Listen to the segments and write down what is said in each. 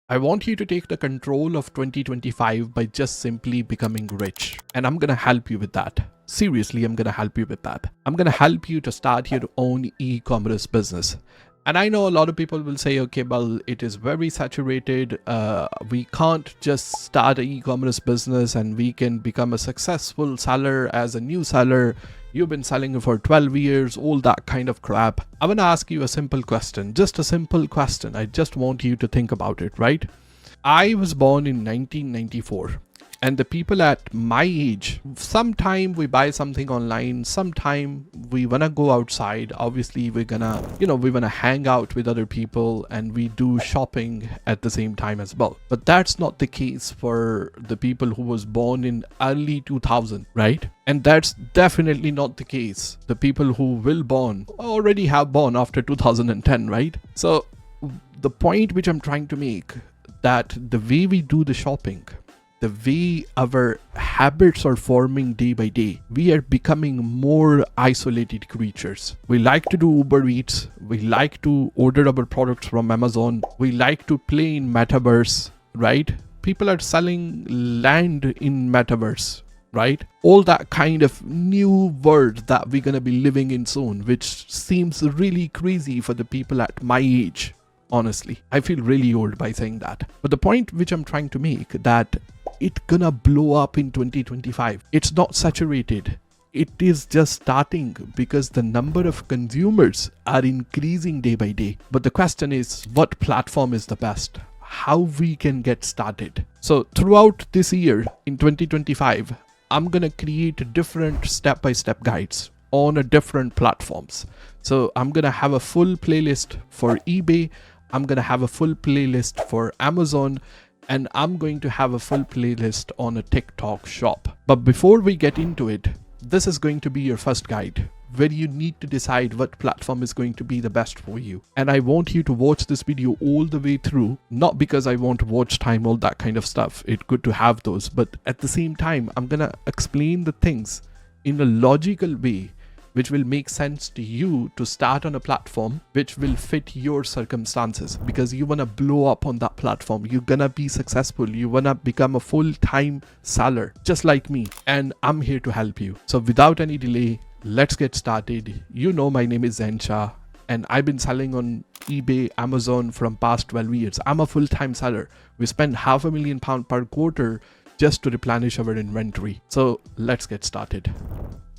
I want you to take the control of 2025 by just simply becoming rich. And I'm going to help you with that. Seriously, I'm going to help you with that. I'm going to help you to start your own e-commerce business. And I know a lot of people will say, okay, well, it is very saturated. We can't just start an e-commerce business and we can become a successful seller as a new seller. You've been selling for 12 years, all that kind of crap. I want to ask you a simple question, just a simple question. I just want you to think about it, right? I was born in 1994. And the people at my age, sometime we buy something online, sometime we wanna go outside. Obviously, we wanna hang out with other people and we do shopping at the same time as well. But that's not the case for the people who was born in early 2000, right? And that's definitely not the case. The people who will born already have born after 2010, right? So the point which I'm trying to make, that the way we do the shopping, the way our habits are forming day by day, we are becoming more isolated creatures. We like to do Uber Eats. We like to order our products from Amazon. We like to play in metaverse, right? People are selling land in metaverse, right? All that kind of new world that we're going to be living in soon, which seems really crazy for the people at my age. Honestly, I feel really old by saying that. But the point which I'm trying to make, that it's gonna blow up in 2025. It's not saturated. It is just starting because the number of consumers are increasing day by day. But the question is, what platform is the best? How we can get started? So throughout this year in 2025, I'm gonna create different step-by-step guides on a different platforms. So I'm gonna have a full playlist for eBay. I'm gonna have a full playlist for Amazon. And I'm going to have a full playlist on a TikTok shop. But before we get into it, this is going to be your first guide where you need to decide what platform is going to be the best for you. And I want you to watch this video all the way through, not because I want watch time, all that kind of stuff. It's good to have those, but at the same time, I'm gonna explain the things in a logical way which will make sense to you to start on a platform which will fit your circumstances, because you want to blow up on that platform. You're gonna be successful. You want to become a full-time seller just like me, and I'm here to help you. So without any delay, let's get started. You know, my name is Zain Shah and I've been selling on eBay, Amazon from past 12 years. I'm a full-time seller. We spend £500,000 per quarter just to replenish our inventory. So let's get started.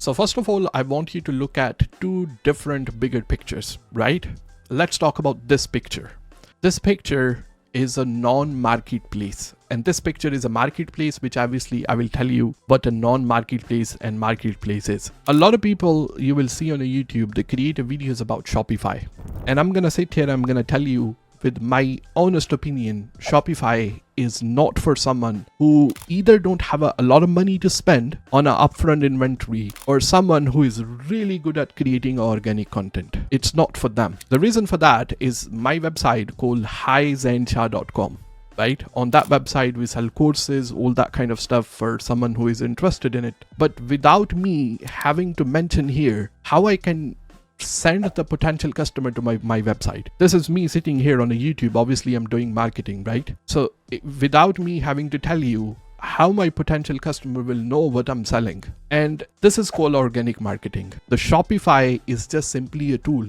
So first of all, I want you to look at two different bigger pictures, right? Let's talk about this picture. This picture is a non-marketplace. And this picture is a marketplace, which obviously I will tell you what a non-marketplace and marketplace is. A lot of people you will see on YouTube, they create videos about Shopify. And I'm going to sit here, I'm going to tell you with my honest opinion, Shopify is not for someone who either don't have a lot of money to spend on an upfront inventory, or someone who is really good at creating organic content. It's not for them. The reason for that is my website called highzainsha.com. Right? On that website, we sell courses, all that kind of stuff for someone who is interested in it. But without me having to mention here how I can send the potential customer to my website. This is me sitting here on a YouTube. Obviously, I'm doing marketing, right? So without me having to tell you how my potential customer will know what I'm selling. And this is called organic marketing. The Shopify is just simply a tool.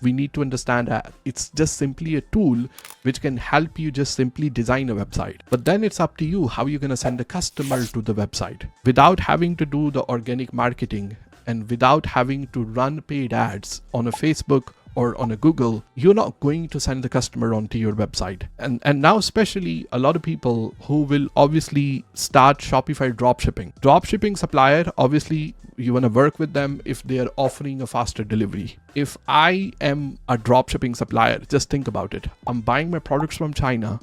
We need to understand that it's just simply a tool which can help you just simply design a website. But then it's up to you how you're going to send a customer to the website without having to do the organic marketing and without having to run paid ads on a Facebook or on a Google. You're not going to send the customer onto your website. And now especially a lot of people who will obviously start Shopify dropshipping. Dropshipping supplier, obviously you want to work with them if they are offering a faster delivery. If I am a dropshipping supplier, just think about it. I'm buying my products from China.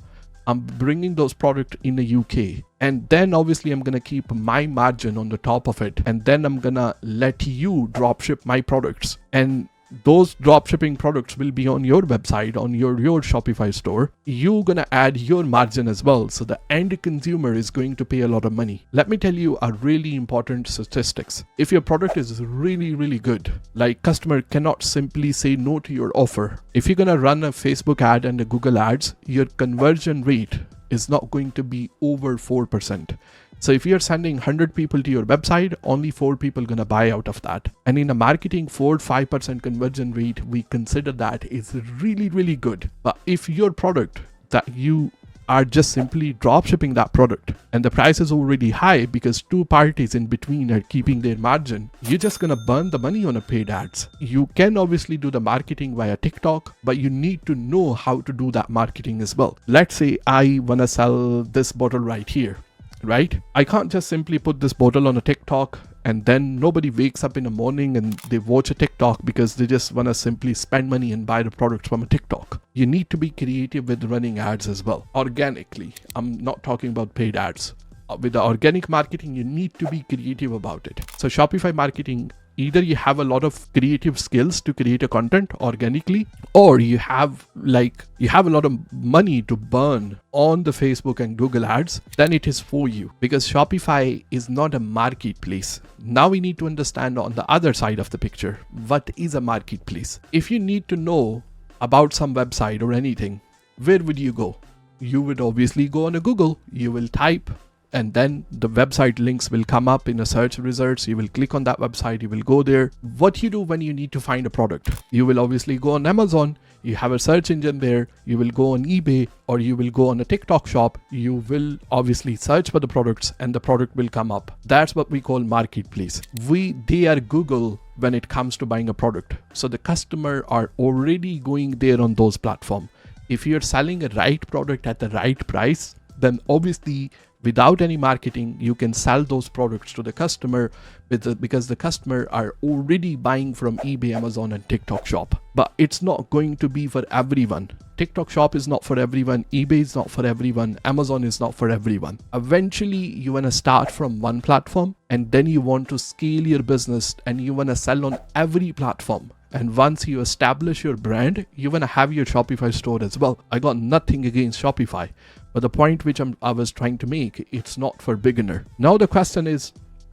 I'm bringing those products in the UK, and then obviously I'm gonna keep my margin on the top of it, and then I'm gonna let you drop ship my products. And those dropshipping products will be on your website, on your Shopify store. You're gonna add your margin as well. So the end consumer is going to pay a lot of money. Let me tell you a really important statistics. If your product is really, really good, like customer cannot simply say no to your offer. If you're gonna run a Facebook ad and a Google ads, your conversion rate is not going to be over 4%. So if you're sending 100 people to your website, only 4 people gonna buy out of that. And in a marketing 4-5% conversion rate, we consider that is really, really good. But if your product that you are just simply drop shipping that product and the price is already high because 2 parties in between are keeping their margin, you're just gonna burn the money on a paid ads. You can obviously do the marketing via TikTok, but you need to know how to do that marketing as well. Let's say I wanna sell this bottle right here, right? I can't just simply put this bottle on a TikTok and then nobody wakes up in the morning and they watch a TikTok because they just want to simply spend money and buy the products from a TikTok. You need to be creative with running ads as well. Organically, I'm not talking about paid ads. With the organic marketing, you need to be creative about it. So Shopify marketing, either you have a lot of creative skills to create a content organically, or you have a lot of money to burn on the Facebook and Google ads, then it is for you, because Shopify is not a marketplace. Now we need to understand on the other side of the picture, what is a marketplace? If you need to know about some website or anything, where would you go? You would obviously go on a Google, you will type, and then the website links will come up in a search results. You will click on that website, you will go there. What you do when you need to find a product? You will obviously go on Amazon, you have a search engine there, you will go on eBay, or you will go on a TikTok shop. You will obviously search for the products and the product will come up. That's what we call marketplace. They are Google when it comes to buying a product. So the customer are already going there on those platforms. If you're selling a right product at the right price, then obviously without any marketing, you can sell those products to the customer because the customer are already buying from eBay, Amazon, and TikTok shop. But it's not going to be for everyone. TikTok shop is not for everyone. eBay is not for everyone. Amazon is not for everyone. Eventually, you want to start from one platform and then you want to scale your business and you want to sell on every platform. And once you establish your brand, you want to have your Shopify store as well. I got nothing against Shopify, but the point which I was trying to make, it's not for beginner. Now the question is,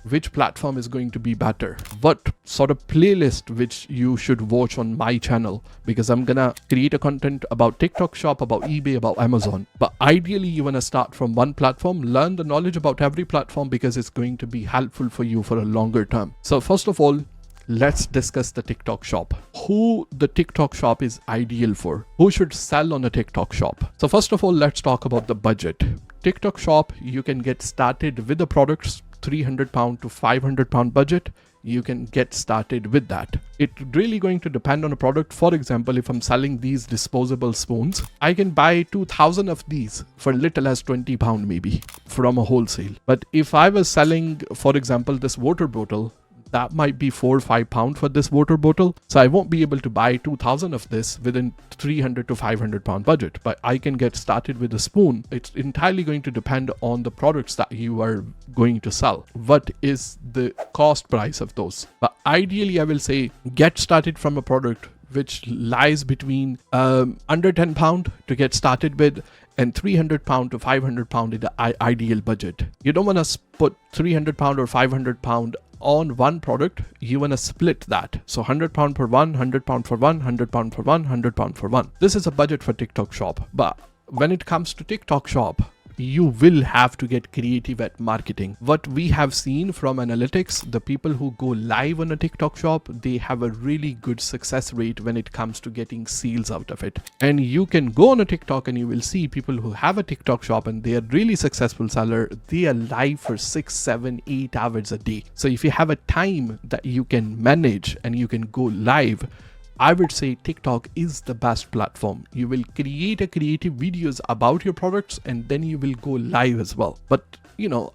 which platform is going to be better? What sort of playlist which you should watch on my channel? Because I'm gonna create a content about TikTok shop, about eBay, about Amazon. But ideally, you wanna start from one platform, learn the knowledge about every platform because it's going to be helpful for you for a longer term. So first of all, let's discuss the TikTok shop. Who the TikTok shop is ideal for? Who should sell on a TikTok shop? So first of all, let's talk about the budget. TikTok shop, you can get started with the products, £300 to £500 budget. You can get started with that. It's really going to depend on a product. For example, if I'm selling these disposable spoons, I can buy 2,000 of these for little as £20 maybe from a wholesale. But if I was selling, for example, this water bottle, that might be £4 or £5 for this water bottle. So I won't be able to buy 2,000 of this within £300 to £500 budget, but I can get started with a spoon. It's entirely going to depend on the products that you are going to sell. What is the cost price of those? But ideally, I will say get started from a product which lies between under £10 to get started with, and £300 to £500 is the ideal budget. You don't want to put £300 or £500 on one product. You want to split that. So £100 for one, £100 for one, £100 for one, £100 for one. This is a budget for TikTok shop. But when it comes to TikTok shop, you will have to get creative at marketing. What we have seen from analytics, the people who go live on a TikTok shop, they have a really good success rate when it comes to getting sales out of it. And you can go on a TikTok and you will see people who have a TikTok shop and they are really successful seller. They are live for 6, 7, 8 hours a day. So if you have a time that you can manage and you can go live, I would say TikTok is the best platform. You will create a creative videos about your products and then you will go live as well. But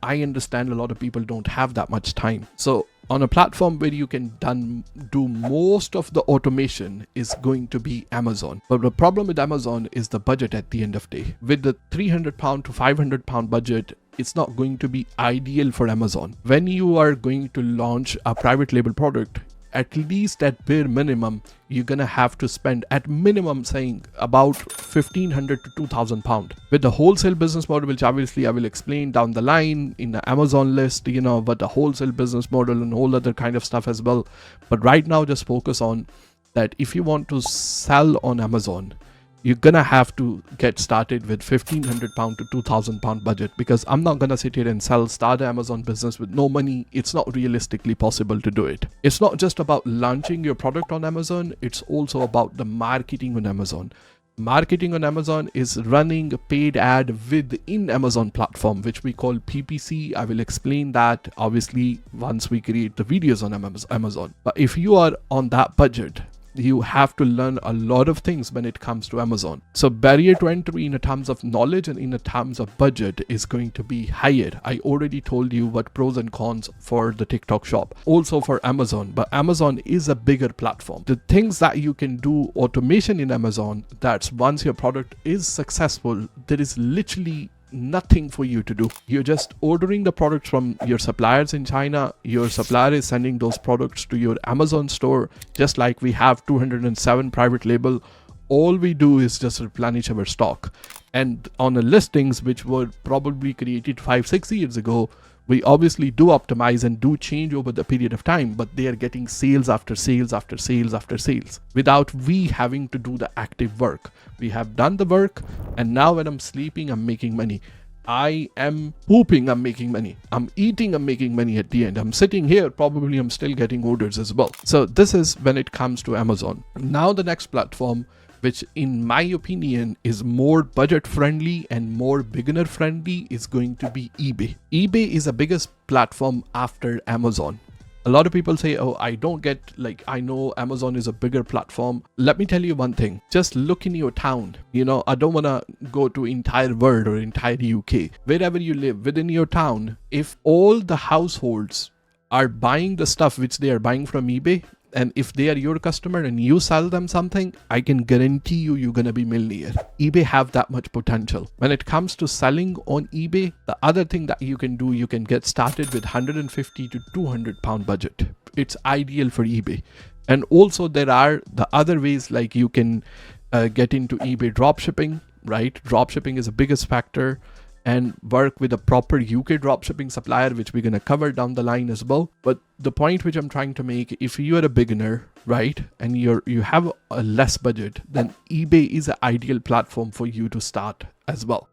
I understand a lot of people don't have that much time. So on a platform where you can do most of the automation is going to be Amazon. But the problem with Amazon is the budget at the end of the day. With the £300 to £500 budget, it's not going to be ideal for Amazon. When you are going to launch a private label product, at least at bare minimum, you're gonna have to spend at minimum saying about 1500 to 2000 pound. With the wholesale business model, which obviously I will explain down the line in the Amazon list, but the wholesale business model and all other kind of stuff as well. But right now, just focus on that. If you want to sell on Amazon, you're gonna have to get started with 1500 pound to 2000 pound budget, because I'm not gonna sit here and start an Amazon business with no money. It's not realistically possible to do it. It's not just about launching your product on Amazon, it's also about the marketing on Amazon. Marketing on Amazon is running a paid ad within Amazon platform, which we call PPC. I will explain that obviously once we create the videos on Amazon. But if you are on that budget, you have to learn a lot of things when it comes to Amazon. So barrier to entry in terms of knowledge and in terms of budget is going to be higher. I already told you what pros and cons for the TikTok shop, also for Amazon, but Amazon is a bigger platform. The things that you can do automation in Amazon, that's once your product is successful, there is literally nothing for you to do. You're just ordering the products from your suppliers in China. Your supplier is sending those products to your Amazon store, just like we have 207 private label. All we do is just replenish our stock. And on the listings, which were probably created 5-6 years ago, we obviously do optimize and do change over the period of time, but they are getting sales after sales after sales after sales without we having to do the active work. We have done the work, and now when I'm sleeping, I'm making money. I am pooping, I'm making money. I'm eating, I'm making money at the end. I'm sitting here, probably I'm still getting orders as well. So this is when it comes to Amazon. Now the next platform, which in my opinion is more budget friendly and more beginner friendly, is going to be eBay. eBay is the biggest platform after Amazon. A lot of people say, oh, I don't get, I know Amazon is a bigger platform. Let me tell you one thing. Just look in your town. I don't want to go to entire world or entire UK. Wherever you live within your town, if all the households are buying the stuff which they are buying from eBay, and if they are your customer and you sell them something, I can guarantee you're gonna be millionaire. eBay have that much potential. When it comes to selling on eBay, the other thing that you can do, you can get started with 150 to 200 pound budget. It's ideal for eBay. And also there are the other ways, like you can get into eBay dropshipping, right? Dropshipping is the biggest factor, and work with a proper UK dropshipping supplier, which we're going to cover down the line as well. But the point which I'm trying to make, if you are a beginner, right, and you have a less budget, then eBay is an ideal platform for you to start as well.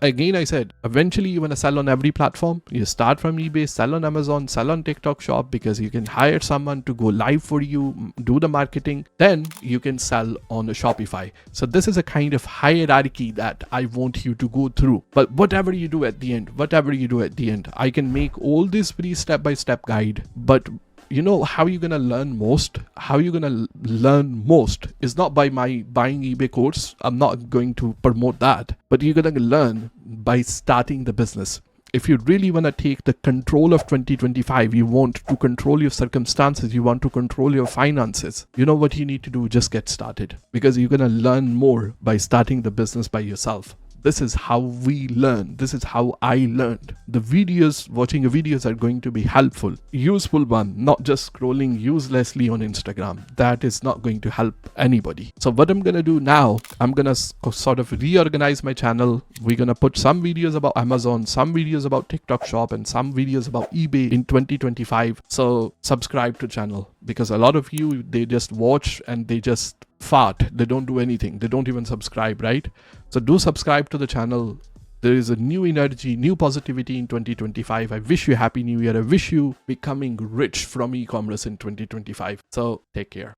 Again, I said, eventually you want to sell on every platform. You start from eBay, sell on Amazon, sell on TikTok shop, because you can hire someone to go live for you, do the marketing. Then you can sell on a Shopify. So this is a kind of hierarchy that I want you to go through. But whatever you do at the end, I can make all this free step-by-step guide. But how you're gonna learn most? How you're gonna learn most is not by my buying eBay course. I'm not going to promote that. But you're gonna learn by starting the business. If you really want to take the control of 2025, you want to control your circumstances, you want to control your finances, you know what you need to do? Just get started, because you're gonna learn more by starting the business by yourself. This is how we learn. This is how I learned. Watching your videos are going to be helpful, useful one, not just scrolling uselessly on Instagram. That is not going to help anybody. So what I'm going to do now, I'm going to sort of reorganize my channel. We're going to put some videos about Amazon, some videos about TikTok shop, and some videos about eBay in 2025. So subscribe to channel, because a lot of you, they just watch and they just fart. They don't do anything. They don't even subscribe, right? So do subscribe to the channel. There is a new energy, new positivity in 2025. I wish you happy new year. I wish you becoming rich from e-commerce in 2025. So take care.